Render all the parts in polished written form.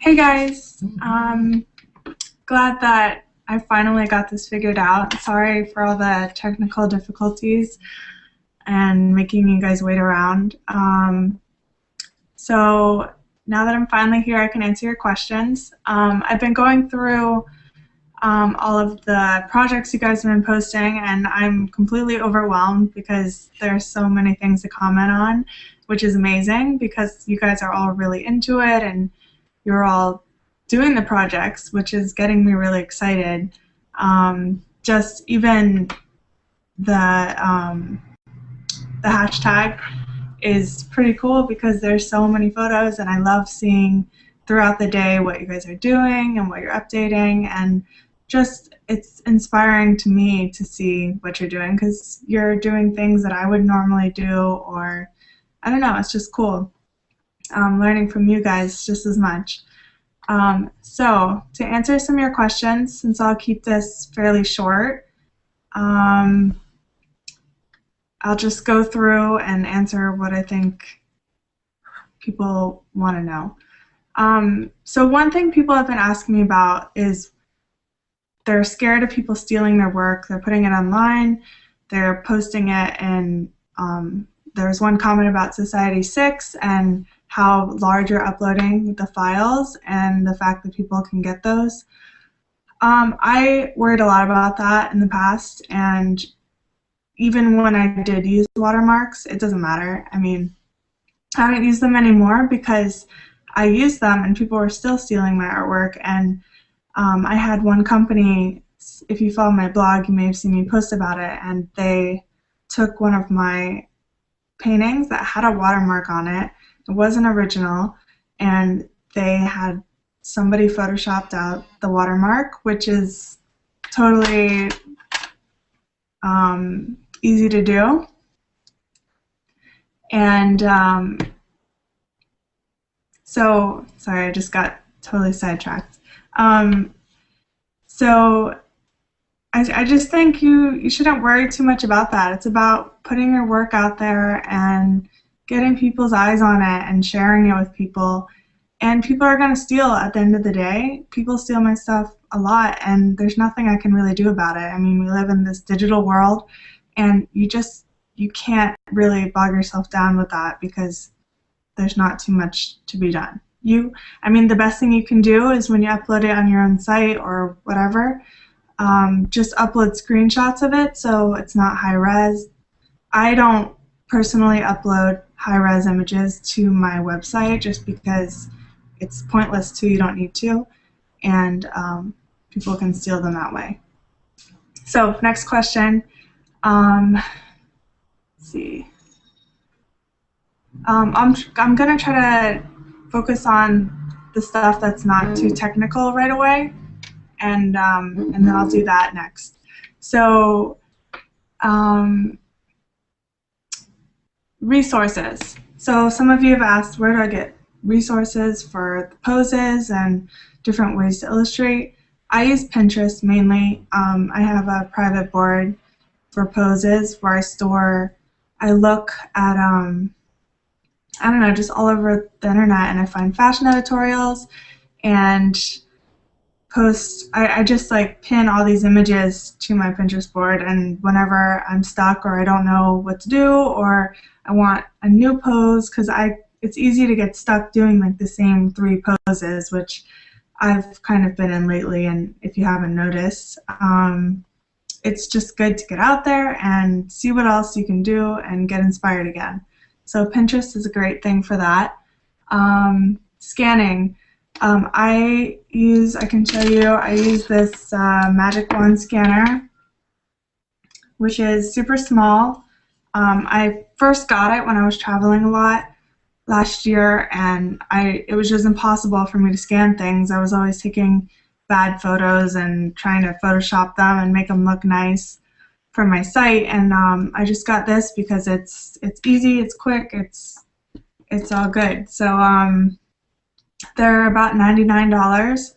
Hey guys, glad that I finally got this figured out. Sorry for all the technical difficulties and making you guys wait around. So now that I'm finally here, I can answer your questions. I've been going through all of the projects you guys have been posting, and I'm completely overwhelmed because there's so many things to comment on, which is amazing because you guys are all really into it and you're all doing the projects, which is getting me really excited. Just even the hashtag is pretty cool because there's so many photos, and I love seeing throughout the day what you guys are doing and what you're updating, and just it's inspiring to me to see what you're doing because you're doing things that I would normally do, or I don't know, it's just cool. Learning from you guys just as much. So to answer some of your questions, since I'll keep this fairly short, I'll just go through and answer what I think people want to know. So one thing people have been asking me about is they're scared of people stealing their work. They're putting it online, they're posting it, and there's one comment about Society 6 and how large you're uploading the files and the fact that people can get those. I worried a lot about that in the past, and even when I did use watermarks, it doesn't matter. I mean, I don't use them anymore because I used them and people were still stealing my artwork. And I had one company, if you follow my blog, you may have seen me post about it, and they took one of my paintings that had a watermark on it. It wasn't original, and they had somebody photoshopped out the watermark, which is totally easy to do. And so, sorry, I just got totally sidetracked. So I just think you shouldn't worry too much about that. It's about putting your work out there and getting people's eyes on it and sharing it with people. And people are going to steal at the end of the day. People steal my stuff a lot, and there's nothing I can really do about it. I mean, we live in this digital world, and you can't really bog yourself down with that because there's not too much to be done. I mean, the best thing you can do is when you upload it on your own site or whatever, just upload screenshots of it so it's not high res. I don't personally upload high res images to my website just because it's pointless to, you don't need to, and people can steal them that way. So next question. Let's see. I'm gonna try to focus on the stuff that's not too technical right away, and then I'll do that next. So resources. So some of you have asked, where do I get resources for the poses and different ways to illustrate? I use Pinterest mainly. I have a private board for poses where I look at, I don't know, just all over the internet, and I find fashion editorials and post, I just like pin all these images to my Pinterest board, and whenever I'm stuck or I don't know what to do or I want a new pose, because it's easy to get stuck doing like the same 3 poses, which I've kind of been in lately, and if you haven't noticed, it's just good to get out there and see what else you can do and get inspired again. So Pinterest is a great thing for that. Scanning. I can show you, I use this Magic Wand scanner, which is super small. I first got it when I was traveling a lot last year, and it was just impossible for me to scan things. I was always taking bad photos and trying to Photoshop them and make them look nice for my site, and I just got this because it's easy, it's quick, it's all good. So they're about $99,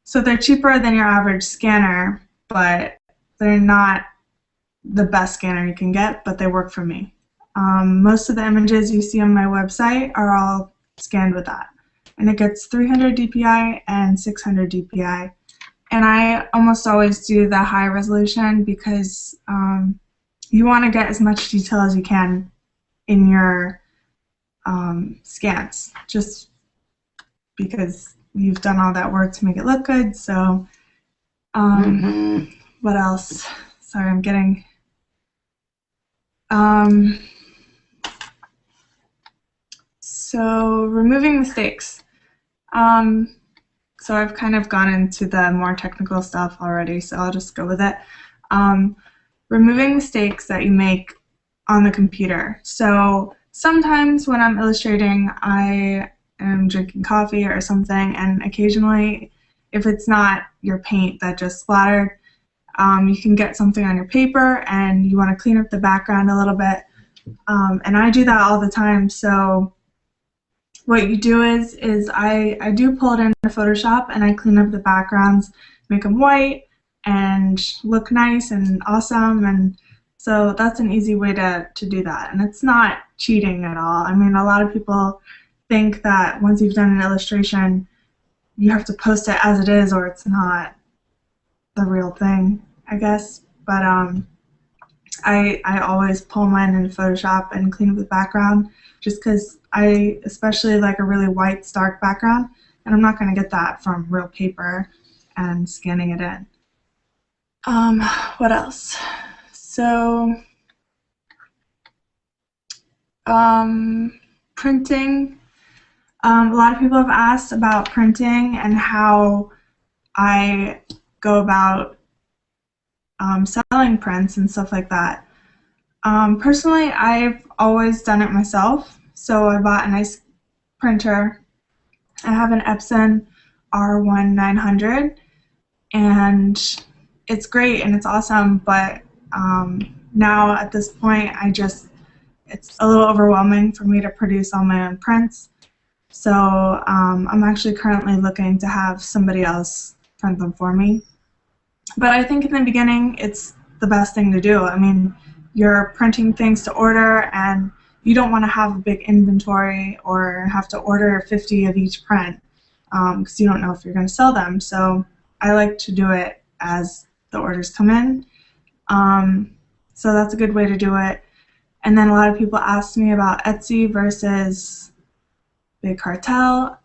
so they're cheaper than your average scanner, but they're not the best scanner you can get, but they work for me. Most of the images you see on my website are all scanned with that, and it gets 300 dpi and 600 dpi. And I almost always do the high resolution because you want to get as much detail as you can in your scans, just because you've done all that work to make it look good. So what else? Sorry, I'm getting so removing mistakes. So I've kind of gone into the more technical stuff already, so I'll just go with it. Removing mistakes that you make on the computer. So sometimes when I'm illustrating, I am drinking coffee or something, and occasionally, if it's not your paint that just splattered, you can get something on your paper and you want to clean up the background a little bit. And I do that all the time. So what you do is I do pull it into Photoshop and I clean up the backgrounds, make them white and look nice and awesome. And so that's an easy way to do that. And it's not cheating at all. I mean, a lot of people think that once you've done an illustration, you have to post it as it is or it's not the real thing, I guess. But I always pull mine into Photoshop and clean up the background just because I especially like a really white, stark background, and I'm not going to get that from real paper and scanning it in. What else? So, printing. A lot of people have asked about printing and how I go about selling prints and stuff like that. Personally, I've always done it myself, so I bought a nice printer. I have an Epson R1900, and it's great and it's awesome, but now at this point, it's a little overwhelming for me to produce all my own prints. So I'm actually currently looking to have somebody else print them for me. But I think in the beginning, it's the best thing to do. I mean, you're printing things to order, and you don't want to have a big inventory or have to order 50 of each print because you don't know if you're going to sell them. So I like to do it as the orders come in. So that's a good way to do it. And then a lot of people asked me about Etsy versus Big Cartel.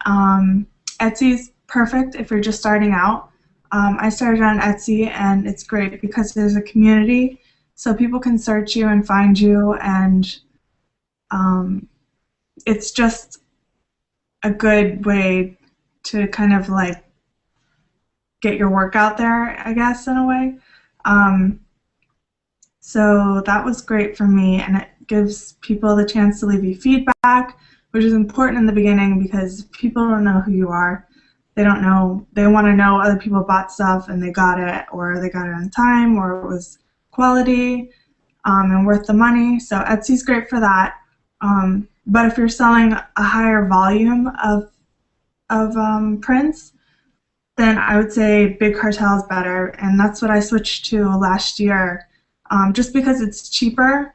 Etsy's perfect if you're just starting out. I started on Etsy, and it's great because there's a community, so people can search you and find you, and it's just a good way to kind of like get your work out there, I guess, in a way. So that was great for me, and it gives people the chance to leave you feedback, which is important in the beginning because people don't know who you are. They don't know, they want to know other people bought stuff and they got it, or they got it on time, or it was quality and worth the money. So Etsy's great for that. But if you're selling a higher volume of prints, then I would say Big Cartel is better, and that's what I switched to last year. Just because it's cheaper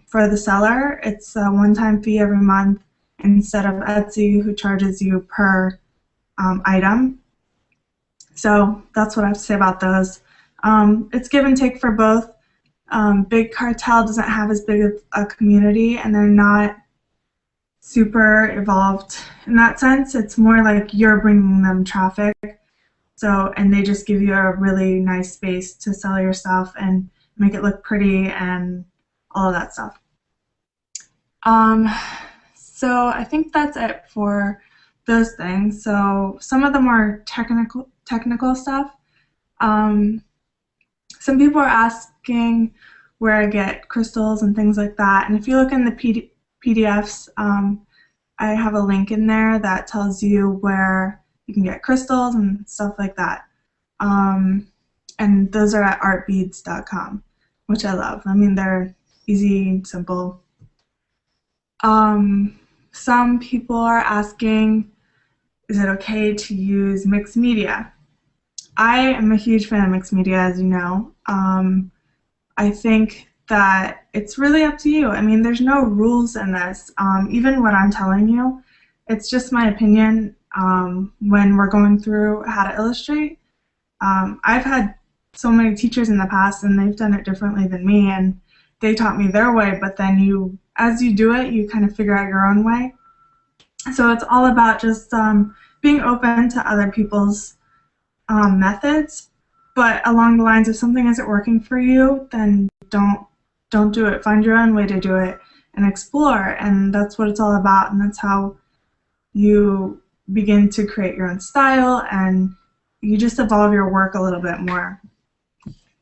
for the seller. It's a one-time fee every month instead of Etsy, who charges you per item. So that's what I have to say about those. It's give and take for both. Big Cartel doesn't have as big of a community, and they're not super evolved in that sense. It's more like you're bringing them traffic. So, and they just give you a really nice space to sell your stuff and make it look pretty and all of that stuff. So I think that's it for those things. So some of the more technical stuff. Some people are asking where I get crystals and things like that. And if you look in the PDFs, I have a link in there that tells you where you can get crystals and stuff like that. And those are at artbeads.com, which I love. I mean, they're easy and simple. Some people are asking, is it okay to use mixed media? I am a huge fan of mixed media, as you know. I think that it's really up to you. I mean, there's no rules in this. Even what I'm telling you It's just my opinion when we're going through how to illustrate. I've had so many teachers in the past and they've done it differently than me, and they taught me their way, but then as you do it, you kind of figure out your own way. So it's all about just being open to other people's methods, but along the lines, if something isn't working for you, then don't do it. Find your own way to do it and explore, and that's what it's all about, and that's how you begin to create your own style, and you just evolve your work a little bit more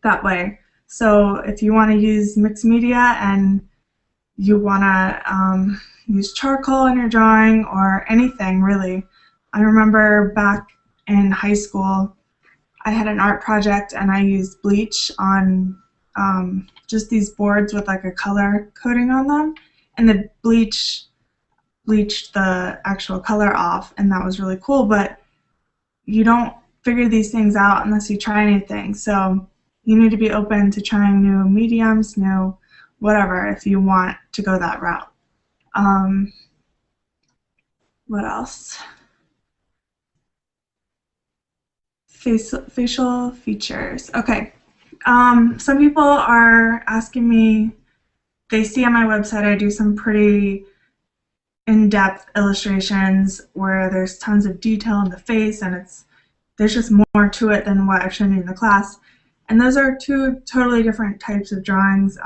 that way. So if you want to use mixed media and you want to use charcoal in your drawing or anything really. I remember back in high school I had an art project and I used bleach on just these boards with like a color coating on them, and the bleach bleached the actual color off, and that was really cool, but you don't figure these things out unless you try anything. So you need to be open to trying new mediums, new whatever, if you want to go that route. What else? Facial features. Okay. Some people are asking me, they see on my website I do some pretty in-depth illustrations where there's tons of detail in the face, and there's just more to it than what I've shown you in the class. And those are two totally different types of drawings.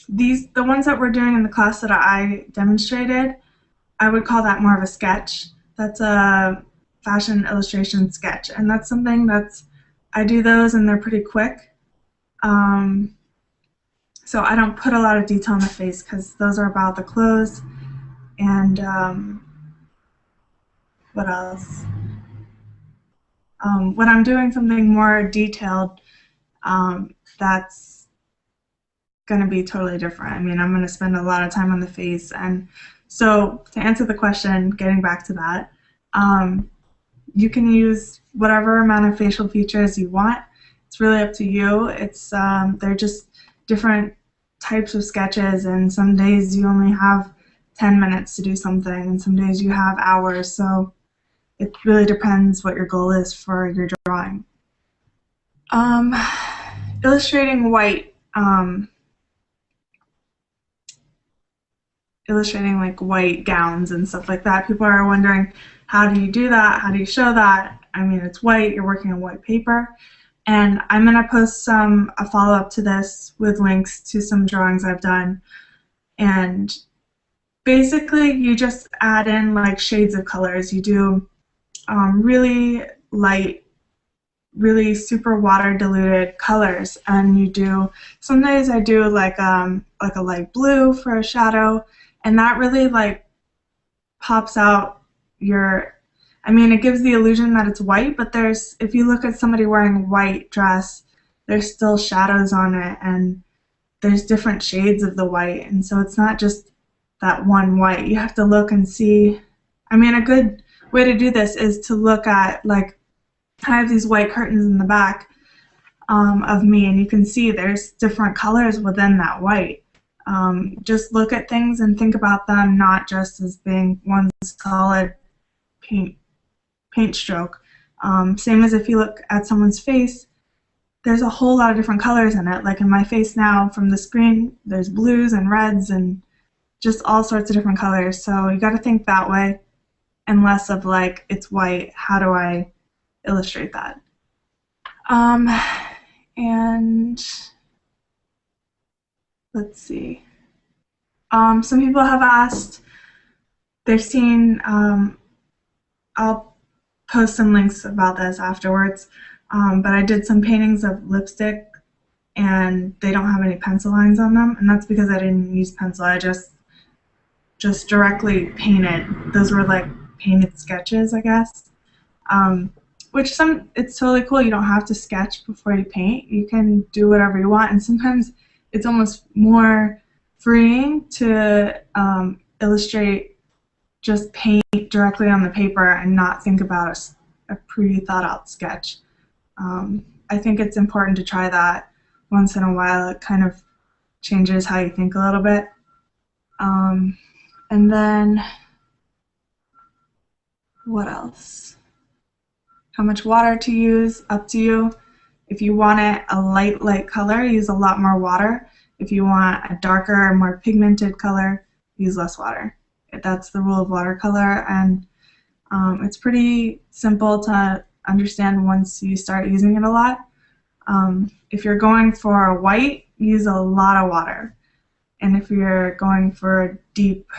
The ones that we're doing in the class that I demonstrated, I would call that more of a sketch. That's a fashion illustration sketch, and that's something I do those and they're pretty quick. So I don't put a lot of detail in the face because those are about the clothes. And what else? When I'm doing something more detailed, that's going to be totally different. I mean, I'm going to spend a lot of time on the face. And so to answer the question, getting back to that, you can use whatever amount of facial features you want. It's really up to you. They're just different types of sketches, and some days you only have 10 minutes to do something, and some days you have hours. So it really depends what your goal is for your drawing. Illustrating white. Illustrating like white gowns and stuff like that. People are wondering, how do you do that? How do you show that? I mean, it's white, you're working on white paper. And I'm going to post a follow-up to this with links to some drawings I've done. And basically, you just add in like shades of colors. You do really light, really super water diluted colors, and you do, some days I do like a light blue for a shadow, and that really like pops out I mean, it gives the illusion that it's white, but if you look at somebody wearing a white dress, there's still shadows on it, and there's different shades of the white, and so it's not just that one white. You have to look and see. I mean, a good way to do this is to look at, like, I have these white curtains in the back of me, and you can see there's different colors within that white. Just look at things and think about them not just as being one solid paint stroke. Same as if you look at someone's face, there's a whole lot of different colors in it. Like in my face now from the screen, there's blues and reds and just all sorts of different colors. So you got to think that way and less of like, it's white, how do I illustrate that? And let's see. Some people have asked, they've seen, I'll post some links about this afterwards, but I did some paintings of lipstick and they don't have any pencil lines on them, and that's because I didn't use pencil. I just directly painted. Those were like painted sketches, I guess. It's totally cool. You don't have to sketch before you paint. You can do whatever you want, and sometimes it's almost more freeing to illustrate, just paint directly on the paper and not think about a pre-thought-out sketch. I think it's important to try that once in a while. It kind of changes how you think a little bit. And then What else? How much water to use, up to you. If you want it a light color, use a lot more water. If you want a darker, more pigmented color, use less water. That's the rule of watercolor, and it's pretty simple to understand once you start using it a lot. If you're going for a white, use a lot of water. And if you're going for a deep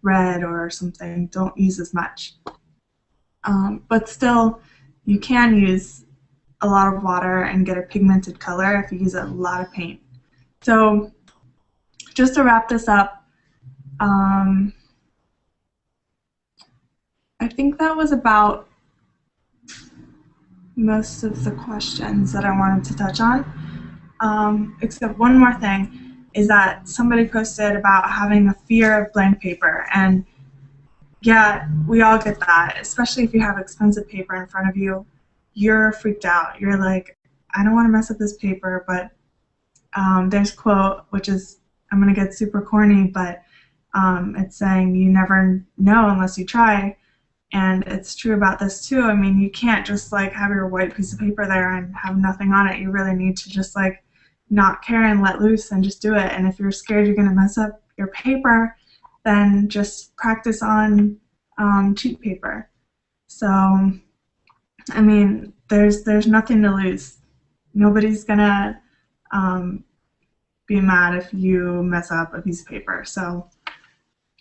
red or something, don't use as much. But still, you can use a lot of water and get a pigmented color if you use a lot of paint. So just to wrap this up, I think that was about most of the questions that I wanted to touch on, except one more thing is that somebody posted about having a fear of blank paper, and yeah, we all get that, especially if you have expensive paper in front of you. You're freaked out. You're like, I don't want to mess up this paper, but there's a quote, which is, I'm going to get super corny, but it's saying you never know unless you try. And it's true about this too. I mean, you can't just like have your white piece of paper there and have nothing on it. You really need to just like not care and let loose and just do it. And if you're scared you're going to mess up your paper, then just practice on cheap paper. So, I mean, there's nothing to lose. Nobody's gonna be mad if you mess up a piece of paper. So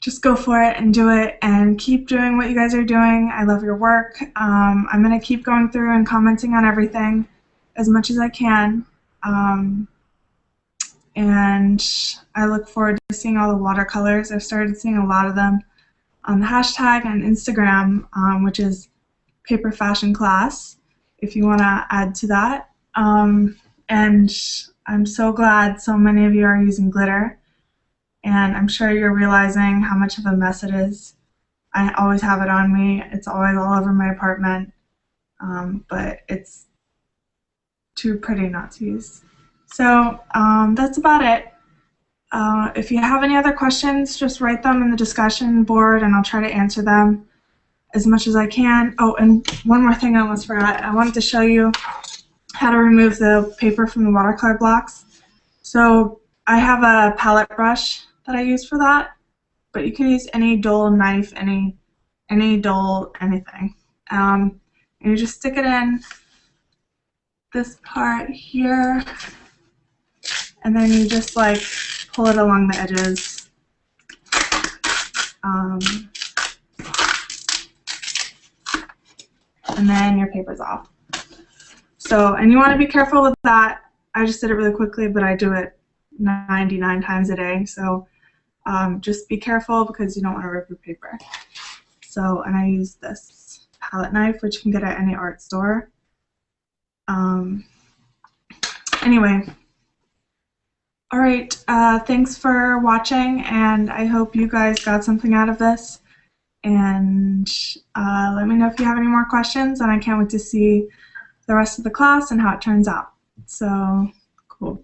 just go for it and do it, and keep doing what you guys are doing. I love your work. I'm gonna keep going through and commenting on everything as much as I can. And I look forward to seeing all the watercolors. I've started seeing a lot of them on the hashtag and Instagram, which is Paper Fashion Class, if you want to add to that. And I'm so glad so many of you are using glitter, and I'm sure you're realizing how much of a mess it is. I always have it on me. It's always all over my apartment, but it's too pretty not to use. So that's about it. If you have any other questions, just write them in the discussion board and I'll try to answer them as much as I can. Oh, and one more thing I almost forgot. I wanted to show you how to remove the paper from the watercolor blocks. So I have a palette brush that I use for that, but you can use any dull knife, any dull anything. And you just stick it in this part here, and then you just like pull it along the edges. And then your paper's off. So, and you want to be careful with that. I just did it really quickly, but I do it 99 times a day. So just be careful because you don't want to rip your paper. So, and I use this palette knife, which you can get at any art store. Anyway, all right, thanks for watching, and I hope you guys got something out of this. And let me know if you have any more questions, and I can't wait to see the rest of the class and how it turns out. So, cool.